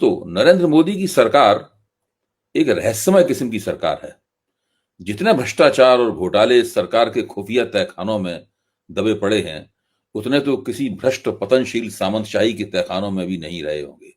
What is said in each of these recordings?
दोस्तों, नरेंद्र मोदी की सरकार एक रहस्यमय किस्म की सरकार है। जितने भ्रष्टाचार और घोटाले इस सरकार के खुफिया तहखानों में दबे पड़े हैं, उतने तो किसी भ्रष्ट पतनशील सामंतशाही के तहखानों में भी नहीं रहे होंगे।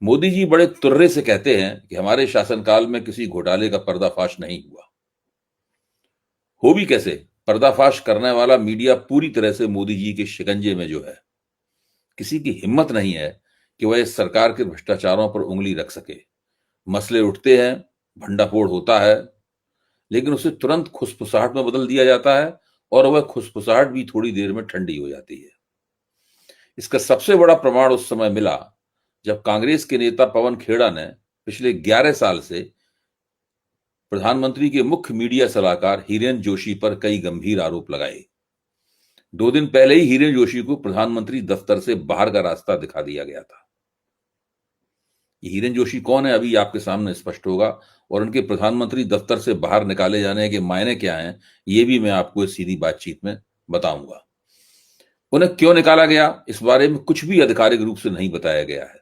मोदी जी बड़े तुर्रे से कहते हैं कि हमारे शासनकाल में किसी घोटाले का पर्दाफाश नहीं हुआ। हो भी कैसे? पर्दाफाश करने वाला मीडिया पूरी तरह से मोदी जी के शिकंजे में जो है। किसी की हिम्मत नहीं है कि वह इस सरकार के भ्रष्टाचारों पर उंगली रख सके। मसले उठते हैं, भंडाफोड़ होता है, लेकिन उसे तुरंत खुसफुसाहट में बदल दिया जाता है और वह खुसफुसाहट भी थोड़ी देर में ठंडी हो जाती है। इसका सबसे बड़ा प्रमाण उस समय मिला जब कांग्रेस के नेता पवन खेड़ा ने पिछले 11 साल से प्रधानमंत्री के मुख्य मीडिया सलाहकार हिरेन जोशी पर कई गंभीर आरोप लगाए। 2 दिन पहले ही हिरेन जोशी को प्रधानमंत्री दफ्तर से बाहर का रास्ता दिखा दिया गया था। ये हिरेन जोशी कौन है, अभी आपके सामने स्पष्ट होगा, और उनके प्रधानमंत्री दफ्तर से बाहर निकाले जाने के मायने क्या हैं, ये भी मैं आपको इस सीधी बातचीत में बताऊंगा। उन्हें क्यों निकाला गया, इस बारे में कुछ भी आधिकारिक रूप से नहीं बताया गया है।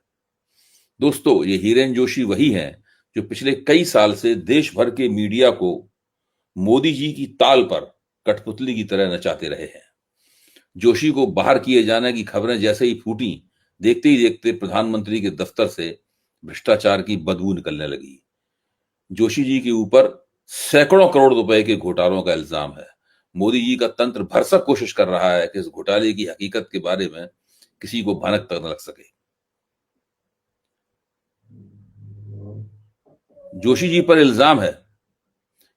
दोस्तों, ये हिरेन जोशी वही हैं जो पिछले कई साल से देश भर के मीडिया को मोदी जी की ताल पर कठपुतली की तरह नचाते रहे हैं। जोशी को बाहर किए जाने की खबरें जैसे ही फूटी, देखते ही देखते प्रधानमंत्री के दफ्तर से भ्रष्टाचार की बदबू निकलने लगी। जोशी जी के ऊपर सैकड़ों करोड़ रुपए के घोटालों का इल्जाम है। मोदी जी का तंत्र भरसक कोशिश कर रहा है कि इस घोटाले की हकीकत के बारे में किसी को भनक तक न लग सके। जोशी जी पर इल्जाम है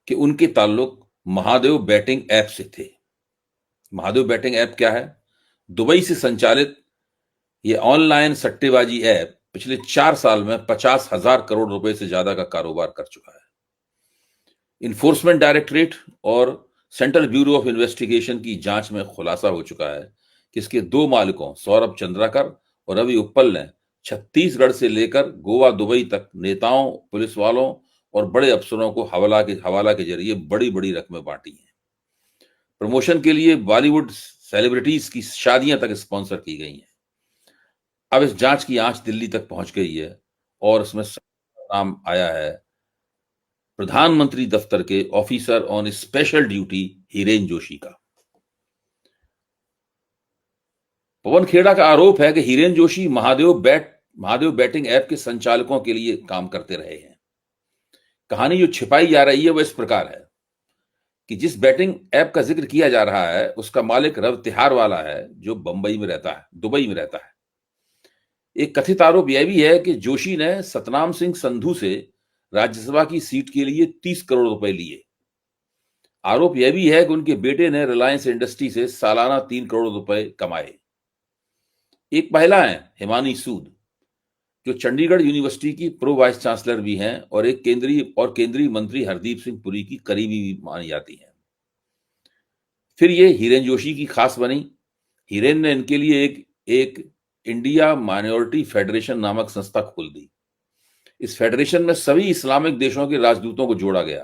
कि उनके ताल्लुक महादेव बैटिंग ऐप से थे। महादेव बैटिंग ऐप क्या है? दुबई से संचालित ये ऑनलाइन सट्टेबाजी ऐप पिछले 4 साल में 50,000 करोड़ रुपए से ज्यादा का कारोबार कर चुका है। इन्फोर्समेंट डायरेक्टरेट और सेंट्रल ब्यूरो ऑफ इन्वेस्टिगेशन की जांच में खुलासा हो चुका है कि इसके 2 मालिकों सौरभ चंद्राकर और रवि उप्पल ने छत्तीसगढ़ से लेकर गोवा दुबई तक नेताओं, पुलिस वालों और बड़े अफसरों को हवाला के जरिए बड़ी बड़ी रकमें बांटी हैं। प्रमोशन के लिए बॉलीवुड सेलिब्रिटीज की शादियां तक स्पॉन्सर की गई हैं। अब इस जांच की आंच दिल्ली तक पहुंच गई है और इसमें नाम आया है प्रधानमंत्री दफ्तर के officer on special duty Hiren Joshi का। पवन खेड़ा का आरोप है कि हिरेन जोशी महादेव बैटिंग ऐप के संचालकों के लिए काम करते रहे हैं। कहानी जो छिपाई जा रही है वह इस प्रकार है कि जिस बैटिंग ऐप का जिक्र किया जा रहा है उसका मालिक रव तिहार वाला है, जो दुबई में रहता है। एक कथित आरोप यह भी है कि जोशी ने सतनाम सिंह संधू से राज्यसभा की सीट के लिए 30 करोड़ रुपए लिए। आरोप यह भी है कि उनके बेटे ने रिलायंस इंडस्ट्री से सालाना 3 करोड़ रुपए कमाए। एक महिला है हिमानी सूद, जो चंडीगढ़ यूनिवर्सिटी की प्रो वाइस चांसलर भी हैं और एक केंद्रीय मंत्री हरदीप सिंह पुरी की करीबी भी मानी जाती हैं। फिर ये हिरेन जोशी की खास बनी। हिरेन ने इनके लिए एक इंडिया माइनॉरिटी फेडरेशन नामक संस्था खोल दी। इस फेडरेशन में सभी इस्लामिक देशों के राजदूतों को जोड़ा गया।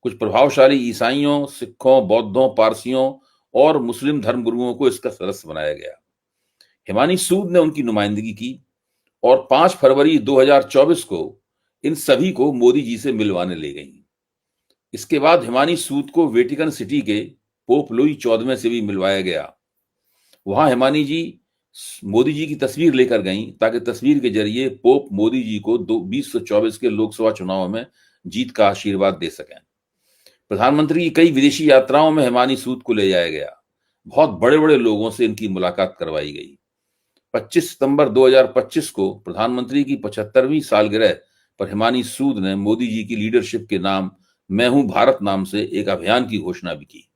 कुछ प्रभावशाली ईसाइयों, सिखों, बौद्धों, पारसियों और मुस्लिम धर्मगुरुओं को इसका सदस्य बनाया गया। हिमानी सूद ने उनकी नुमाइंदगी की और 5 फरवरी 2024 को इन सभी को मोदी जी से मिलवाने ले गई। इसके बाद हिमानी सूद को वेटिकन सिटी के पोप लुई 14वें से भी मिलवाया गया। वहां हिमानी जी मोदी जी की तस्वीर लेकर गईं ताकि तस्वीर के जरिए पोप मोदी जी को 2024 के लोकसभा चुनाव में जीत का आशीर्वाद दे सकें। प्रधानमंत्री की कई विदेशी यात्राओं में हिमानी सूद को ले जाया गया। बहुत बड़े बड़े लोगों से इनकी मुलाकात करवाई गई। 25 सितंबर 2025 को प्रधानमंत्री की 75वीं सालगिरह पर हिमानी सूद ने मोदी जी की लीडरशिप के नाम मैं हूं भारत नाम से एक अभियान की घोषणा भी की।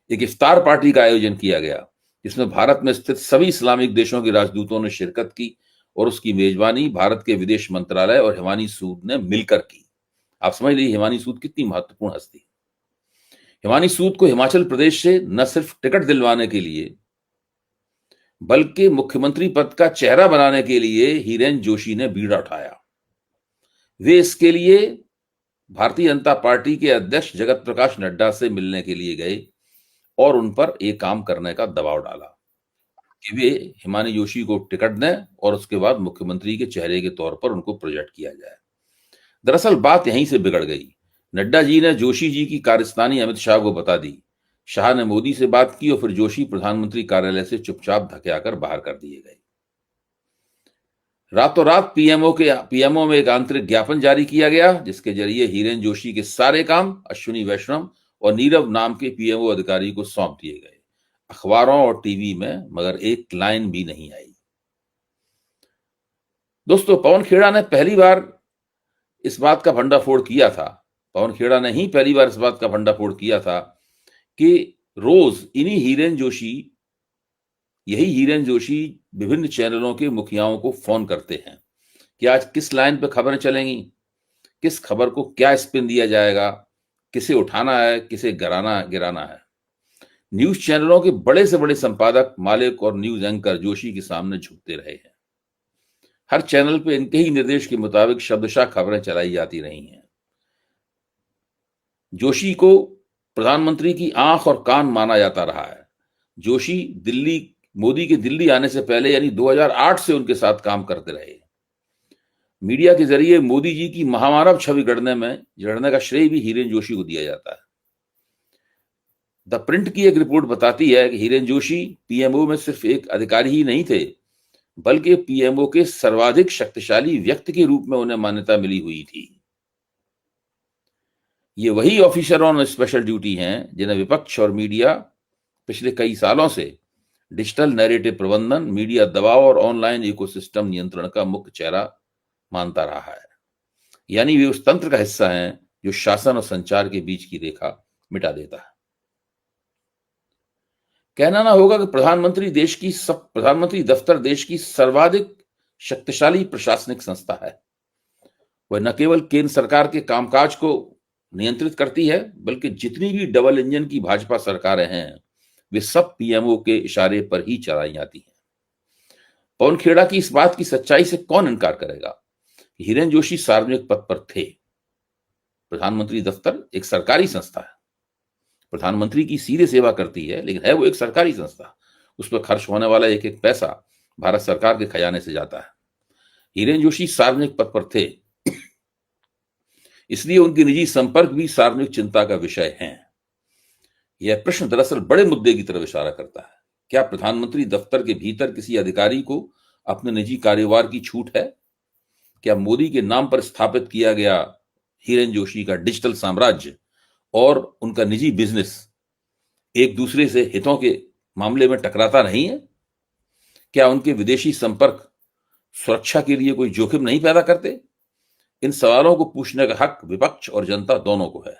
एक इफ्तार पार्टी का आयोजन किया गया जिसमें भारत में स्थित सभी इस्लामिक देशों के राजदूतों ने शिरकत की और उसकी मेजबानी भारत के विदेश मंत्रालय और हिमानी सूद ने मिलकर की। आप समझ लीजिए हिमानी सूद कितनी महत्वपूर्ण हस्ती है। हिमानी सूद को हिमाचल प्रदेश से न सिर्फ टिकट दिलवाने के लिए बल्कि मुख्यमंत्री पद का चेहरा बनाने के लिए हिरेन जोशी ने बीड़ा उठाया। वे इसके लिए भारतीय जनता पार्टी के अध्यक्ष जगत प्रकाश नड्डा से मिलने के लिए गए और उन पर एक काम करने का दबाव डाला। कि वे हिमानी जोशी को टिकट दें और उसके बाद मुख्यमंत्री के चेहरे के तौर पर उनको प्रोजेक्ट किया जाए। दरअसल बात यहीं से बिगड़ गई। नड्डा जी ने जोशी जी की कारस्तानी अमित शाह को बता दी। शाह ने मोदी से बात की और फिर जोशी प्रधानमंत्री कार्यालय से चुपचाप धकेलकर बाहर कर दिए गए। रातों रात पीएमओ में एक आंतरिक ज्ञापन जारी किया गया, जिसके जरिए हीरेन जोशी के सारे काम अश्विनी वैष्णव और नीरव नाम के पीएमओ अधिकारी को सौंप दिए गए। अखबारों और टीवी में मगर एक लाइन भी नहीं आई। दोस्तों, पवन खेड़ा ने पहली बार इस बात का भंडाफोड़ किया था। पवन खेड़ा ने ही पहली बार इस बात का भंडाफोड़ किया था कि रोज यही हीरेन जोशी विभिन्न चैनलों के मुखियाओं को फोन करते हैं कि आज किस लाइन पर खबरें चलेंगी, किस खबर को क्या स्पिन दिया जाएगा, किसे उठाना है, किसे गिराना है। न्यूज चैनलों के बड़े से बड़े संपादक, मालिक और न्यूज एंकर जोशी के सामने झुकते रहे हैं। हर चैनल पे इनके ही निर्देश के मुताबिक शब्दशः खबरें चलाई जाती रही हैं। जोशी को प्रधानमंत्री की आंख और कान माना जाता रहा है। जोशी मोदी के दिल्ली आने से पहले यानी 2008 से उनके साथ काम करते रहे। मीडिया के जरिए मोदी जी की महामानव छवि गढ़ने का श्रेय भी हीरेन जोशी को दिया जाता है। द प्रिंट की एक रिपोर्ट बताती है कि हीरेन जोशी पीएमओ में सिर्फ एक अधिकारी ही नहीं थे, बल्कि पीएमओ के सर्वाधिक शक्तिशाली व्यक्ति के रूप में उन्हें मान्यता मिली हुई थी। ये वही ऑफिसर ऑन स्पेशल ड्यूटी हैं जिन्हें विपक्ष और मीडिया पिछले कई सालों से डिजिटल नैरेटिव प्रबंधन, मीडिया दबाव और ऑनलाइन इकोसिस्टम नियंत्रण का मुख्य चेहरा मानता रहा है। यानी वे उस तंत्र का हिस्सा हैं जो शासन और संचार के बीच की रेखा मिटा देता है। कहना ना होगा कि प्रधानमंत्री दफ्तर देश की सर्वाधिक शक्तिशाली प्रशासनिक संस्था है। वह न केवल केंद्र सरकार के कामकाज को नियंत्रित करती है, बल्कि जितनी भी डबल इंजन की भाजपा सरकारें हैं, वे सब पीएमओ के इशारे पर ही चलाई जाती हैं। पवन खेड़ा की इस बात की सच्चाई से कौन इनकार करेगा? हीरेन जोशी सार्वजनिक पद पर थे। प्रधानमंत्री दफ्तर एक सरकारी संस्था है, प्रधानमंत्री की सीधे सेवा करती है, लेकिन है वो एक सरकारी संस्था। उस पर खर्च होने वाला एक एक पैसा भारत सरकार के खजाने से जाता है। हीरेन जोशी सार्वजनिक पद पर थे, इसलिए उनके निजी संपर्क भी सार्वजनिक चिंता का विषय हैं। यह प्रश्न दरअसल बड़े मुद्दे की तरफ इशारा करता है। क्या प्रधानमंत्री दफ्तर के भीतर किसी अधिकारी को अपने निजी कारोबार की छूट है? क्या मोदी के नाम पर स्थापित किया गया हीरेन जोशी का डिजिटल साम्राज्य और उनका निजी बिजनेस एक दूसरे से हितों के मामले में टकराता नहीं है? क्या उनके विदेशी संपर्क सुरक्षा के लिए कोई जोखिम नहीं पैदा करते? इन सवालों को पूछने का हक विपक्ष और जनता दोनों को है।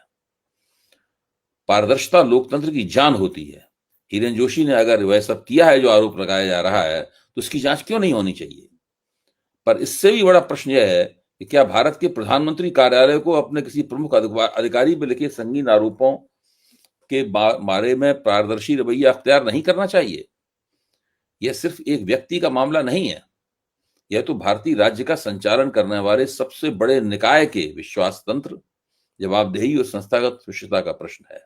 पारदर्शिता लोकतंत्र की जान होती है। हीरेन जोशी ने अगर वह सब किया है जो आरोप लगाया जा रहा है, तो उसकी जांच क्यों नहीं होनी चाहिए? पर इससे भी बड़ा प्रश्न यह है कि क्या भारत के प्रधानमंत्री कार्यालय को अपने किसी प्रमुख अधिकारी पर लिखे संगीन आरोपों के बारे में पारदर्शी रवैया अख्तियार नहीं करना चाहिए? यह सिर्फ एक व्यक्ति का मामला नहीं है, यह तो भारतीय राज्य का संचालन करने वाले सबसे बड़े निकाय के विश्वास तंत्र, जवाबदेही और संस्थागत सुरक्षिता का प्रश्न है।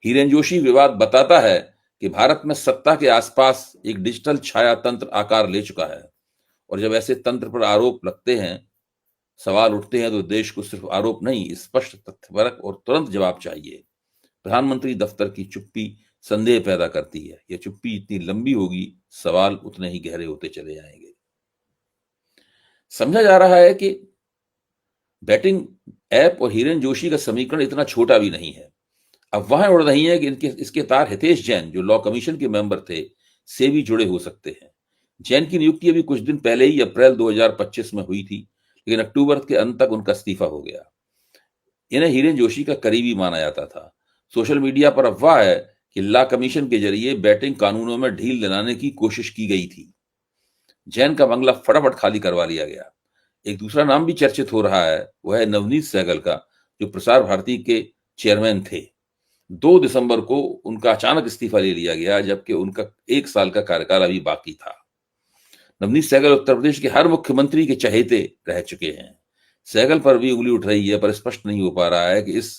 हीरेन जोशी विवाद बताता है कि भारत में सत्ता के आसपास एक डिजिटल छाया तंत्र आकार ले चुका है, और जब ऐसे तंत्र पर आरोप लगते हैं, सवाल उठते हैं, तो देश को सिर्फ आरोप नहीं, स्पष्ट तथ्यपरक और तुरंत जवाब चाहिए। प्रधानमंत्री दफ्तर की चुप्पी संदेह पैदा करती है। यह चुप्पी इतनी लंबी होगी, सवाल उतने ही गहरे होते चले जाएंगे। समझा जा रहा है कि बैटिंग ऐप और हीरेन जोशी का समीकरण इतना छोटा भी नहीं है। अब वहां उड़ रही है कि इसके तार हितेश जैन, जो लॉ कमीशन के मेंबर थे, से भी जुड़े हो सकते हैं। जैन की नियुक्ति अभी कुछ दिन पहले ही अप्रैल 2025 में हुई थी, लेकिन अक्टूबर के अंत तक उनका इस्तीफा हो गया। इन्हें हीरेन जोशी का करीबी माना जाता था। सोशल मीडिया पर अफवाह है कि लॉ कमीशन के जरिए बैटिंग कानूनों में ढील दिलाने की कोशिश की गई थी। जैन का बंगला फटाफट खाली करवा लिया गया। एक दूसरा नाम भी चर्चित हो रहा है, वह है नवनीत सहगल का, जो प्रसार भारती के चेयरमैन थे। 2 दिसंबर को उनका अचानक इस्तीफा ले लिया गया, जबकि उनका 1 साल का कार्यकाल अभी बाकी था। नवनीत सहगल उत्तर प्रदेश के हर मुख्यमंत्री के चहेते रह चुके हैं। सहगल पर भी उंगली उठ रही है, पर स्पष्ट नहीं हो पा रहा है कि इस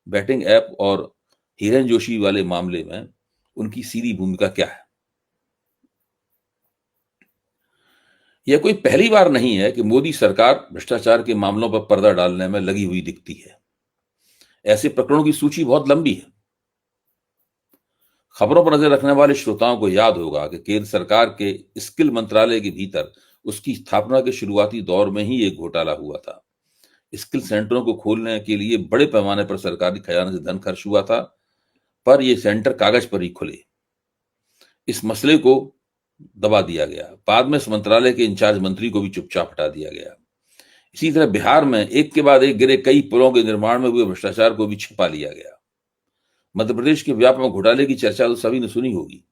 बैटिंग ऐप और हीरेन जोशी वाले मामले में उनकी सीधी भूमिका क्या है। यह कोई पहली बार नहीं है कि मोदी सरकार भ्रष्टाचार के मामलों पर पर्दा डालने में लगी हुई दिखती है। ऐसे प्रकरणों की सूची बहुत लंबी है। खबरों पर नजर रखने वाले श्रोताओं को याद होगा कि केंद्र सरकार के स्किल मंत्रालय के भीतर उसकी स्थापना के शुरुआती दौर में ही एक घोटाला हुआ था। स्किल सेंटरों को खोलने के लिए बड़े पैमाने पर सरकारी खजाने से धन खर्च हुआ था, पर ये सेंटर कागज पर ही खुले। इस मसले को दबा दिया गया। बाद में इस मंत्रालय के इंचार्ज मंत्री को भी चुपचाप हटा दिया गया। इसी तरह बिहार में एक के बाद एक गिरे कई पुलों के निर्माण में हुए भ्रष्टाचार को भी छिपा लिया गया। मध्य प्रदेश के व्यापक घोटाले की चर्चा तो सभी ने सुनी होगी।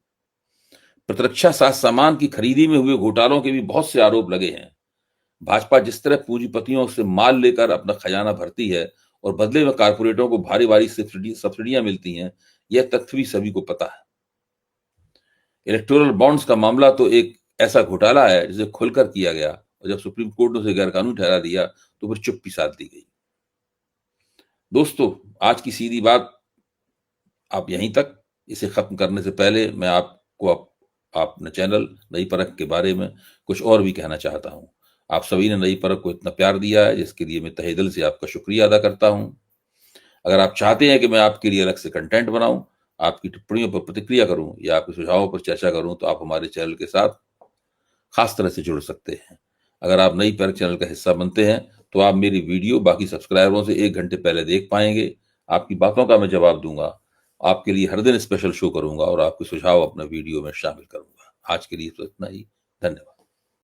प्रतिरक्षा सामान की खरीदी में हुए घोटालों के भी बहुत से आरोप लगे हैं। भाजपा जिस तरह पूंजीपतियों से माल लेकर अपना खजाना भरती है और बदले में कारपोरेटों को भारी भारी सब्सिडियां मिलती हैं, यह तथ्य भी सभी को पता है। इलेक्टोरल बॉन्ड्स का मामला तो एक ऐसा घोटाला है जिसे खुलकर किया गया, और जब सुप्रीम कोर्ट ने उसे गैरकानूनी ठहरा दिया तो फिर चुप्पी साध दी गई। दोस्तों, आज की सीधी बात आप यहीं तक। इसे खत्म करने से पहले मैं आपको अपने चैनल नई परख के बारे में कुछ और भी कहना चाहता हूं। आप सभी ने नई परख को इतना प्यार दिया है, जिसके लिए मैं तहे दिल से आपका शुक्रिया अदा करता हूं। अगर आप चाहते हैं कि मैं आपके लिए अलग से कंटेंट बनाऊं, आपकी टिप्पणियों पर प्रतिक्रिया करूं या आपके सुझावों पर चर्चा करूं, तो आप हमारे चैनल के साथ खास तरह से जुड़ सकते हैं। अगर आप नई परख चैनल का हिस्सा बनते हैं तो आप मेरी वीडियो बाकी सब्सक्राइबरों से 1 घंटे पहले देख पाएंगे। आपकी बातों का मैं जवाब दूंगा, आपके लिए हर दिन स्पेशल शो करूंगा और आपके सुझाव अपने वीडियो में शामिल करूंगा। आज के लिए तो इतना ही। धन्यवाद।